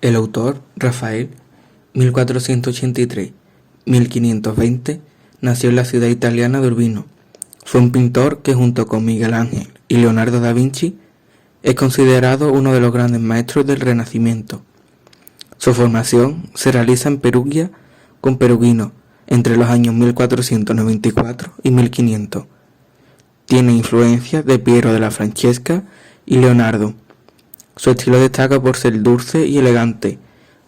El autor, Rafael, 1483-1520, nació en la ciudad italiana de Urbino. Fue un pintor que junto con Miguel Ángel y Leonardo da Vinci es considerado uno de los grandes maestros del Renacimiento. Su formación se realiza en Perugia con Perugino entre los años 1494 y 1500. Tiene influencias de Piero della Francesca y Leonardo. Su estilo destaca por ser dulce y elegante,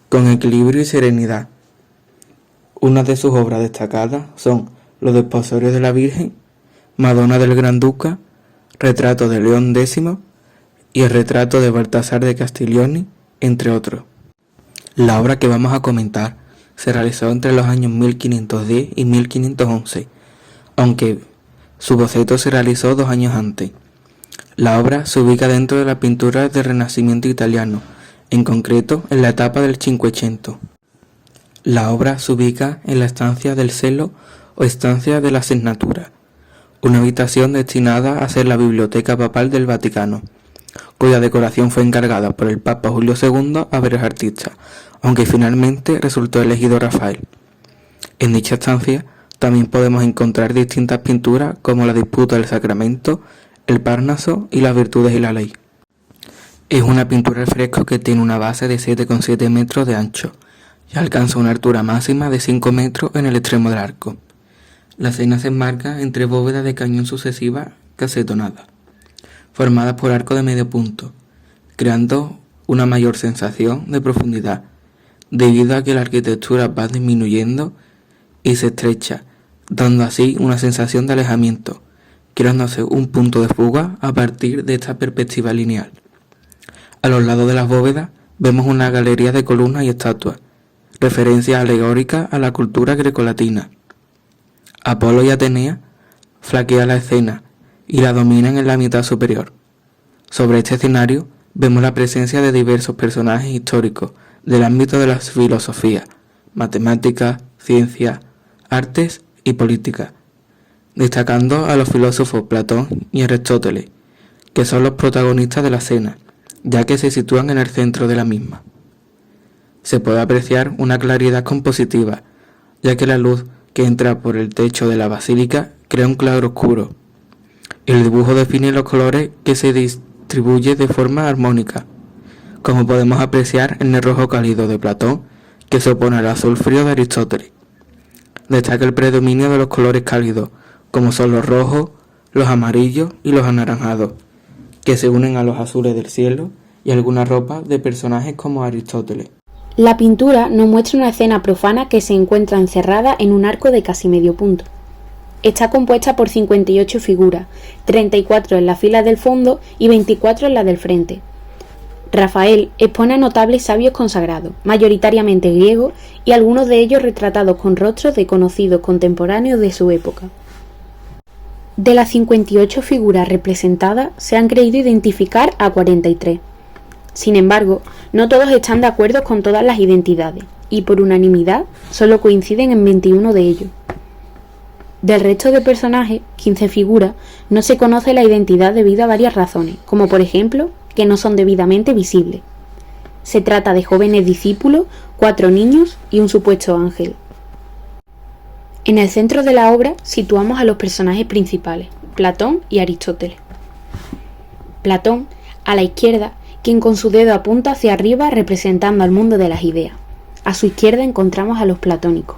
con equilibrio y serenidad. Una de sus obras destacadas son Los desposorios de la Virgen, Madonna del Gran Duca, Retrato de León X y el retrato de Baltasar de Castiglioni, entre otros. La obra que vamos a comentar se realizó entre los años 1510 y 1511, aunque su boceto se realizó 2 años antes. La obra se ubica dentro de la pintura del Renacimiento italiano, en concreto en la etapa del Cinquecento. La obra se ubica en la estancia del celo o estancia de la Segnatura, una habitación destinada a ser la biblioteca papal del Vaticano, cuya decoración fue encargada por el Papa Julio II a varios artistas, aunque finalmente resultó elegido Rafael. En dicha estancia también podemos encontrar distintas pinturas como la Disputa del Sacramento, el Parnaso y las Virtudes y la Ley. Es una pintura al fresco que tiene una base de 7,7 metros de ancho y alcanza una altura máxima de 5 metros en el extremo del arco. La escena se enmarca entre bóvedas de cañón sucesivas casetonadas, formadas por arcos de medio punto, creando una mayor sensación de profundidad, debido a que la arquitectura va disminuyendo y se estrecha, dando así una sensación de alejamiento, creándose un punto de fuga a partir de esta perspectiva lineal. A los lados de las bóvedas vemos una galería de columnas y estatuas, referencias alegóricas a la cultura grecolatina. Apolo y Atenea flaquean la escena y la dominan en la mitad superior. Sobre este escenario vemos la presencia de diversos personajes históricos del ámbito de la filosofía, matemáticas, ciencias, artes y política, destacando a los filósofos Platón y Aristóteles, que son los protagonistas de la escena, ya que se sitúan en el centro de la misma. Se puede apreciar una claridad compositiva, ya que la luz que entra por el techo de la basílica crea un claro oscuro. El dibujo define los colores que se distribuye de forma armónica, como podemos apreciar en el rojo cálido de Platón, que se opone al azul frío de Aristóteles. Destaca el predominio de los colores cálidos, como son los rojos, los amarillos y los anaranjados, que se unen a los azules del cielo y algunas ropas de personajes como Aristóteles. La pintura nos muestra una escena profana que se encuentra encerrada en un arco de casi medio punto. Está compuesta por 58 figuras, 34 en la fila del fondo y 24 en la del frente. Rafael expone a notables sabios consagrados, mayoritariamente griegos, y algunos de ellos retratados con rostros de conocidos contemporáneos de su época. De las 58 figuras representadas, se han creído identificar a 43. Sin embargo, no todos están de acuerdo con todas las identidades, y por unanimidad solo coinciden en 21 de ellos. Del resto de personajes, 15 figuras, no se conoce la identidad debido a varias razones, como por ejemplo, que no son debidamente visibles. Se trata de jóvenes discípulos, 4 niños y un supuesto ángel. En el centro de la obra situamos a los personajes principales, Platón y Aristóteles. Platón, a la izquierda, quien con su dedo apunta hacia arriba representando al mundo de las ideas. A su izquierda encontramos a los platónicos.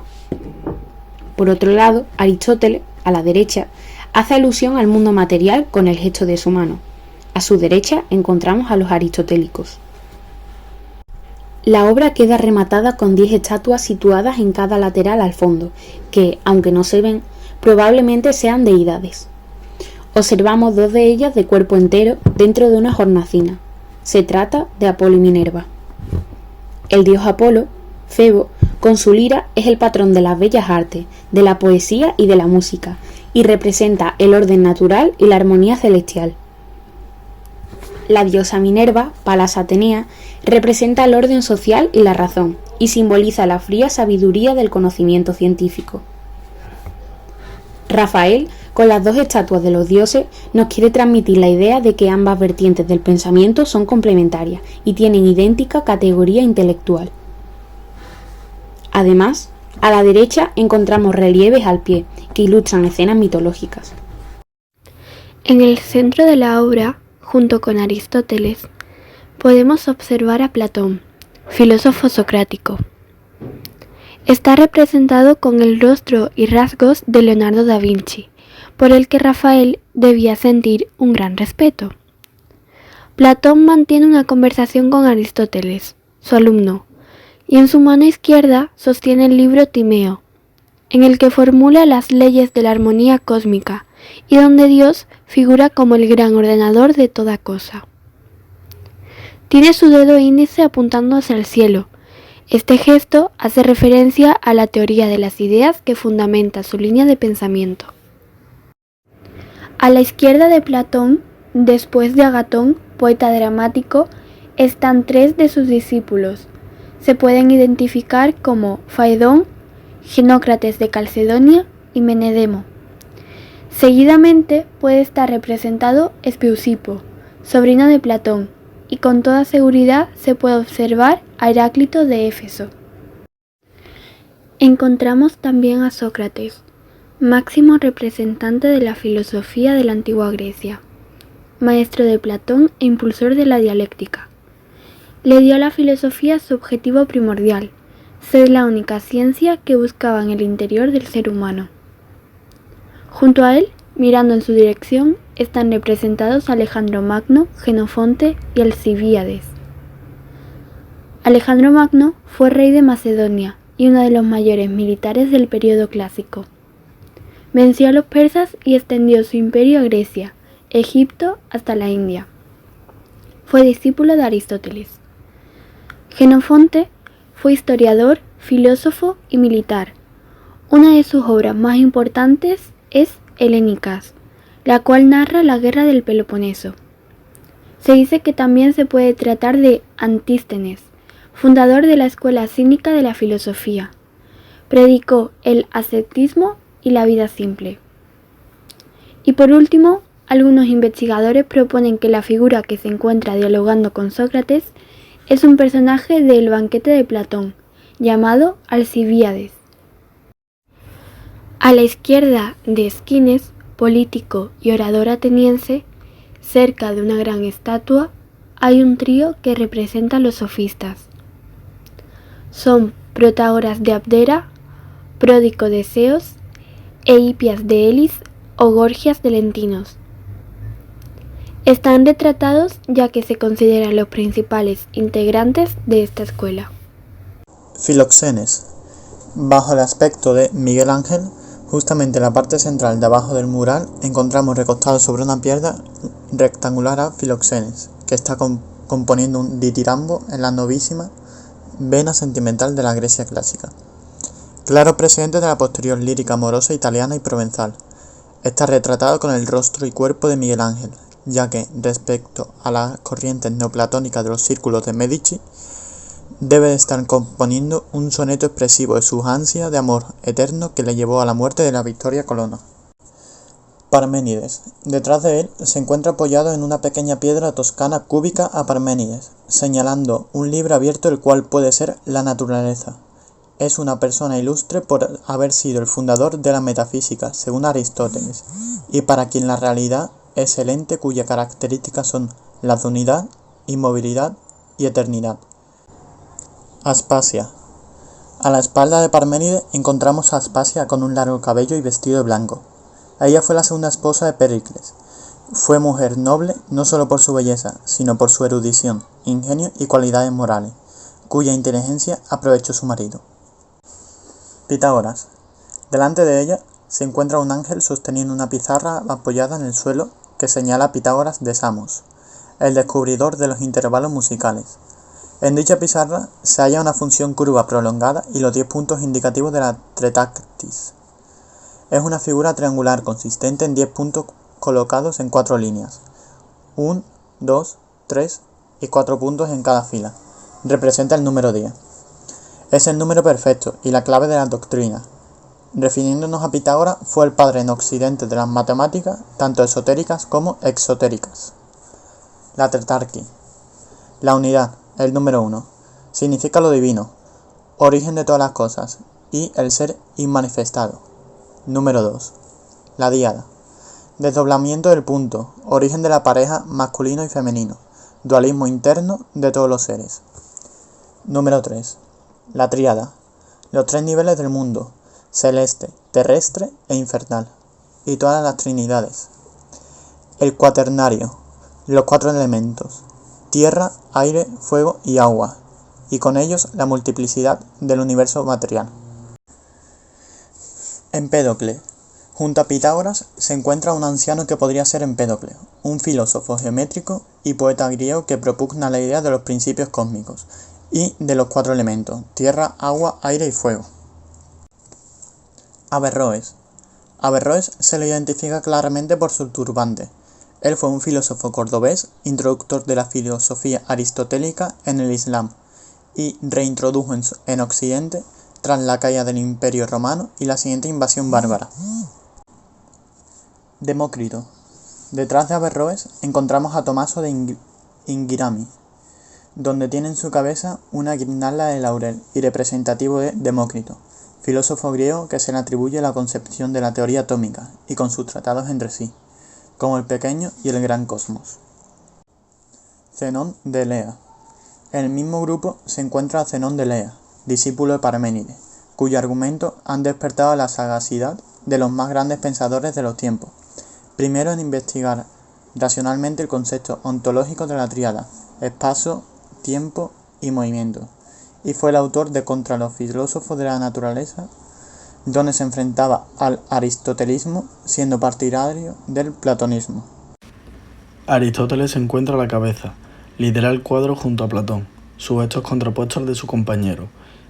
Por otro lado, Aristóteles, a la derecha, hace alusión al mundo material con el gesto de su mano. A su derecha encontramos a los aristotélicos. La obra queda rematada con 10 estatuas situadas en cada lateral al fondo, que, aunque no se ven, probablemente sean deidades. Observamos 2 de ellas de cuerpo entero dentro de una hornacina. Se trata de Apolo y Minerva. El dios Apolo, Febo, con su lira es el patrón de las bellas artes, de la poesía y de la música, y representa el orden natural y la armonía celestial. La diosa Minerva, Palas Atenea, representa el orden social y la razón, y simboliza la fría sabiduría del conocimiento científico. Rafael, Con las dos estatuas de los dioses nos quiere transmitir la idea de que ambas vertientes del pensamiento son complementarias y tienen idéntica categoría intelectual. Además, a la derecha encontramos relieves al pie que ilustran escenas mitológicas. En el centro de la obra, junto con Aristóteles, podemos observar a Platón, filósofo socrático. Está representado con el rostro y rasgos de Leonardo da Vinci, por el que Rafael debía sentir un gran respeto. Platón mantiene una conversación con Aristóteles, su alumno, y en su mano izquierda sostiene el libro Timeo, en el que formula las leyes de la armonía cósmica y donde Dios figura como el gran ordenador de toda cosa. Tiene su dedo índice apuntando hacia el cielo. Este gesto hace referencia a la teoría de las ideas que fundamenta su línea de pensamiento. A la izquierda de Platón, después de Agatón, poeta dramático, están tres de sus discípulos. Se pueden identificar como Faedón, Genócrates de Calcedonia y Menedemo. Seguidamente puede estar representado Espeusipo, sobrino de Platón, y con toda seguridad se puede observar a Heráclito de Éfeso. Encontramos también a Sócrates, máximo representante de la filosofía de la antigua Grecia, maestro de Platón e impulsor de la dialéctica. Le dio a la filosofía su objetivo primordial, ser la única ciencia que buscaba en el interior del ser humano. Junto a él, mirando en su dirección, están representados Alejandro Magno, Jenofonte y Alcibíades. Alejandro Magno fue rey de Macedonia y uno de los mayores militares del período clásico. Venció a los persas y extendió su imperio a Grecia, Egipto hasta la India. Fue discípulo de Aristóteles. Jenofonte fue historiador, filósofo y militar. Una de sus obras más importantes es Helénicas, la cual narra la guerra del Peloponeso. Se dice que también se puede tratar de Antístenes, fundador de la escuela cínica de la filosofía. Predicó el ascetismo y la vida simple. Y por último, algunos investigadores proponen que la figura que se encuentra dialogando con Sócrates es un personaje del banquete de Platón, llamado Alcibíades. A la izquierda de Esquines, político y orador ateniense, cerca de una gran estatua, hay un trío que representa a los sofistas. Son Protágoras de Abdera, Pródico de Ceos e Hipias de Elis o Gorgias de Lentinos. Están retratados ya que se consideran los principales integrantes de esta escuela. Filoxenes. Bajo el aspecto de Miguel Ángel, justamente en la parte central de abajo del mural encontramos recostado sobre una piedra rectangular a Filoxenes, que está componiendo un ditirambo en la novísima vena sentimental de la Grecia clásica. Claro precedente de la posterior lírica amorosa italiana y provenzal. Está retratado con el rostro y cuerpo de Miguel Ángel, ya que, respecto a las corrientes neoplatónicas de los círculos de Medici, debe de estar componiendo un soneto expresivo de sus ansias de amor eterno que le llevó a la muerte de la Victoria Colonna. Parménides. Detrás de él se encuentra apoyado en una pequeña piedra toscana cúbica a Parménides, señalando un libro abierto el cual puede ser la naturaleza. Es una persona ilustre por haber sido el fundador de la metafísica, según Aristóteles, y para quien la realidad es el ente cuyas características son la de unidad, inmovilidad y eternidad. Aspasia. A la espalda de Parménides encontramos a Aspasia con un largo cabello y vestido de blanco. Ella fue la segunda esposa de Pericles. Fue mujer noble no solo por su belleza, sino por su erudición, ingenio y cualidades morales, cuya inteligencia aprovechó su marido. Pitágoras. Delante de ella se encuentra un ángel sosteniendo una pizarra apoyada en el suelo que señala a Pitágoras de Samos, el descubridor de los intervalos musicales. En dicha pizarra se halla una función curva prolongada y los 10 puntos indicativos de la Tretactis. Es una figura triangular consistente en 10 puntos colocados en 4 líneas, 1, 2, 3 y 4 puntos en cada fila. Representa el número 10. Es el número perfecto y la clave de la doctrina. Refiriéndonos a Pitágoras, fue el padre en Occidente de las matemáticas, tanto esotéricas como exotéricas. La tetrarquía. La unidad, el número 1, significa lo divino, origen de todas las cosas, y el ser inmanifestado. Número 2. La díada. Desdoblamiento del punto, origen de la pareja masculino y femenino, dualismo interno de todos los seres. Número 3. La tríada. Los 3 niveles del mundo, celeste, terrestre e infernal, y todas las trinidades. El cuaternario, los 4 elementos, tierra, aire, fuego y agua, y con ellos la multiplicidad del universo material. Empédocle. Junto a Pitágoras se encuentra un anciano que podría ser Empédocle, un filósofo geométrico y poeta griego que propugna la idea de los principios cósmicos y de los 4 elementos, tierra, agua, aire y fuego. Averroes. Averroes se lo identifica claramente por su turbante. Él fue un filósofo cordobés, introductor de la filosofía aristotélica en el Islam, y reintrodujo en Occidente tras la caída del Imperio Romano y la siguiente invasión bárbara. Demócrito. Detrás de Averroes encontramos a Tomaso de Ingirami, donde tiene en su cabeza una guirnalda de laurel y representativo de Demócrito, filósofo griego que se le atribuye la concepción de la teoría atómica y con sus tratados entre sí, como el pequeño y el gran cosmos. Zenón de Elea. En el mismo grupo se encuentra Zenón de Elea, discípulo de Parménides, cuyo argumento han despertado la sagacidad de los más grandes pensadores de los tiempos. Primero en investigar racionalmente el concepto ontológico de la tríada, espacio, tiempo y movimiento, y fue el autor de Contra los filósofos de la naturaleza, donde se enfrentaba al aristotelismo, siendo partidario del platonismo. Aristóteles se encuentra a la cabeza, lidera el cuadro junto a Platón, sus hechos contrapuestos al de su compañero,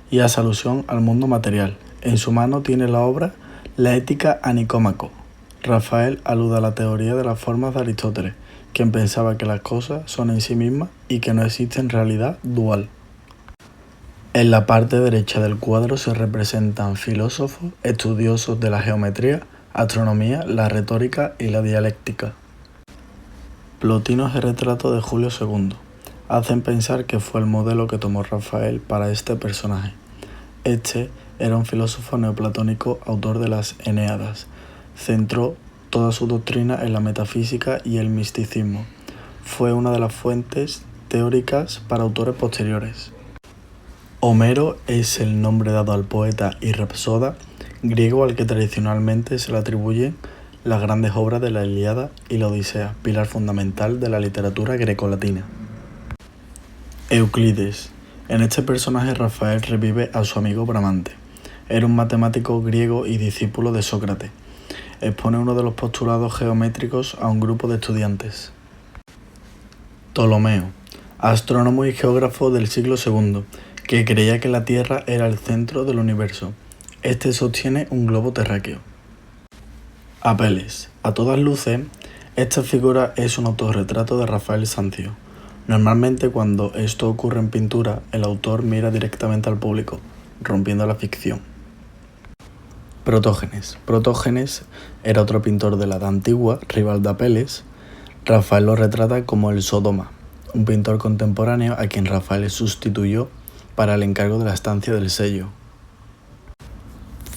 y hace alusión al mundo material. En su mano tiene la obra La Ética a Nicómaco. Rafael alude a la teoría de las formas de Aristóteles, quien pensaba que las cosas son en sí mismas y que no existe en realidad dual. En la parte derecha del cuadro se representan filósofos, estudiosos de la geometría, astronomía, la retórica y la dialéctica. Plotino es el retrato de Julio II. Hacen pensar que fue el modelo que tomó Rafael para este personaje. Este era un filósofo neoplatónico, autor de las Eneadas. Centró toda su doctrina en la metafísica y el misticismo. Fue una de las fuentes teóricas para autores posteriores. Homero es el nombre dado al poeta y rapsoda griego al que tradicionalmente se le atribuyen las grandes obras de la Ilíada y la Odisea, pilar fundamental de la literatura grecolatina. Euclides. En este personaje Rafael revive a su amigo Bramante. Era un matemático griego y discípulo de Sócrates. Expone uno de los postulados geométricos a un grupo de estudiantes. Ptolomeo. Astrónomo y geógrafo del siglo II, que creía que la Tierra era el centro del universo. Este sostiene un globo terráqueo. Apeles. A todas luces, esta figura es un autorretrato de Rafael Sanzio. Normalmente cuando esto ocurre en pintura, el autor mira directamente al público, rompiendo la ficción. Protógenes. Protógenes era otro pintor de la Edad Antigua, rival de Apeles. Rafael lo retrata como el Sodoma, un pintor contemporáneo a quien Rafael sustituyó para el encargo de la estancia del sello.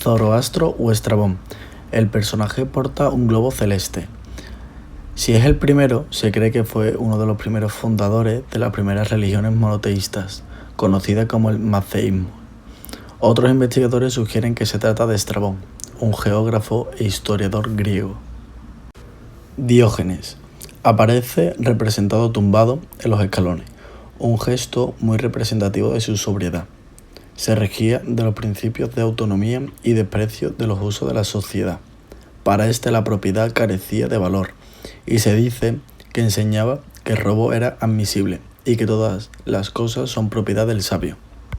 Zoroastro o Estrabón. El personaje porta un globo celeste. Si es el primero, se cree que fue uno de los primeros fundadores de las primeras religiones monoteístas, conocida como el maceísmo. Otros investigadores sugieren que se trata de Estrabón, un geógrafo e historiador griego. Diógenes. Aparece representado tumbado en los escalones, un gesto muy representativo de su sobriedad. Se regía de los principios de autonomía y desprecio de los usos de la sociedad. Para este la propiedad carecía de valor, y se dice que enseñaba que el robo era admisible y que todas las cosas son propiedad del sabio.